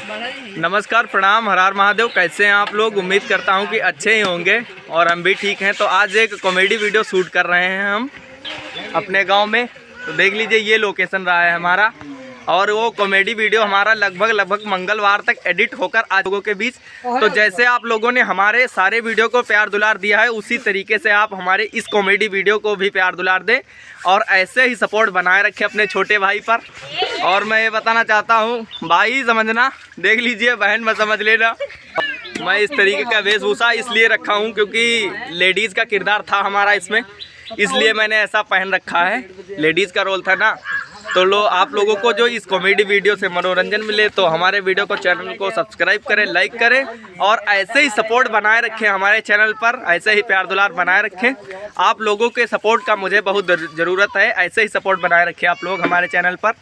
नमस्कार, प्रणाम, हर हर महादेव। कैसे हैं आप लोग? उम्मीद करता हूं कि अच्छे ही होंगे और हम भी ठीक हैं। तो आज एक कॉमेडी वीडियो शूट कर रहे हैं हम अपने गांव में। तो देख लीजिए, ये लोकेशन रहा है हमारा। और वो कॉमेडी वीडियो हमारा लगभग मंगलवार तक एडिट होकर आ लोगों के बीच। तो जैसे आप लोगों ने हमारे सारे वीडियो को प्यार दुलार दिया है, उसी तरीके से आप हमारे इस कॉमेडी वीडियो को भी प्यार दुलार दें और ऐसे ही सपोर्ट बनाए रखें अपने छोटे भाई पर। और मैं ये बताना चाहता हूँ, भाई समझना, देख लीजिए, बहन मत समझ लेना। मैं इस तरीके का वेशभूषा इसलिए रखा हूँ क्योंकि लेडीज़ का किरदार था हमारा इसमें, इसलिए मैंने ऐसा पहन रखा है। लेडीज़ का रोल था ना। तो आप लोगों को जो इस कॉमेडी वीडियो से मनोरंजन मिले तो हमारे वीडियो को, चैनल को सब्सक्राइब करें, लाइक करें और ऐसे ही सपोर्ट बनाए रखें हमारे चैनल पर। ऐसे ही प्यार दुलार बनाए रखें। आप लोगों के सपोर्ट का मुझे बहुत ज़रूरत है। ऐसे ही सपोर्ट बनाए रखें आप लोग हमारे चैनल पर।